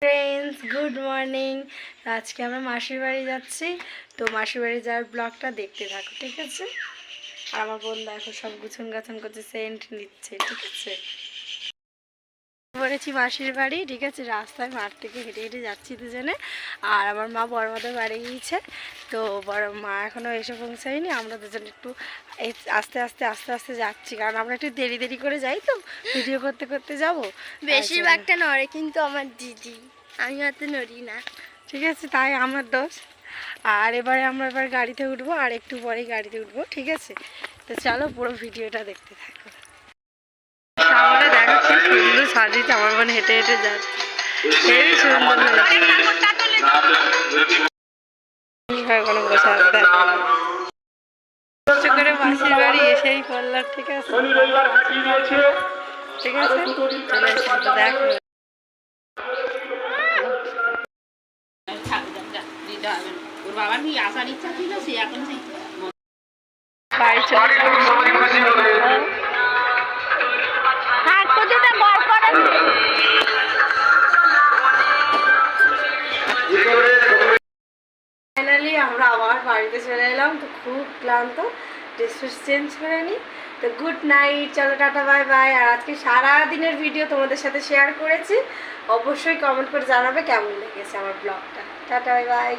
Friends, good morning. আজকে আমরা মাসির বাড়ি যাচ্ছি, তো মাসির বাড়ি যাওয়ার ব্লগটা দেখতে থাকো, ঠিক আছে? আর আমার বোন দেখো সব গুছন গাছন করছে, সেন্ট নিচ্ছে, ঠিক আছে? পড়েছি মাসির বাড়ি, ঠিক আছে? রাস্তায় মাঠ থেকে হেঁটে হেঁটে যাচ্ছি দুজনে। আর আমার মা বড় মাদের বাড়ি গিয়েছে, তো বড় মা এখনও এসে পৌঁছায়নি। আমরা দুজন একটু আস্তে আস্তে আস্তে আস্তে যাচ্ছি, কারণ আমরা একটু দেরি দেরি করে যাই, তো ভিডিও করতে করতে যাবো। বেশিরভাগটা নড়ে কিন্তু আমার দিদি, আমি অত নড়ি না, ঠিক আছে? তাই আমার দোষ। আর আমরা এবার গাড়িতে উঠবো, আর একটু পরেই গাড়িতে উঠবো, ঠিক আছে? তো চলো পুরো ভিডিওটা দেখতে থাকো। সামনে দেখো কি সুন্দর সাজিয়েছে, আমার বোন হেঁটে হেঁটে যাচ্ছে, হেবি সুন্দর কোনো বসার কষ্ট করে মাসির বাড়ি এসেই পড়লাম, ঠিক আছে? ঠিক আছে, চলে এসে তো দেখো। ওর বাবার কি আসার ইচ্ছা ছিল, সে এখন সেই বাড়ি চলে ফাইনালি আমরা আবার বাড়িতে চলে এলাম। তো খুব ক্লান্ত, ড্রেস ফ্রেস চেঞ্জ করে নিই। তো গুড নাইট, চলো টাটা, বাই বাই। আর আজকে সারা দিনের ভিডিও তোমাদের সাথে শেয়ার করেছি, অবশ্যই কমেন্ট করে জানাবে কেমন লেগেছে আমার ব্লগটা। Tata, bye bye.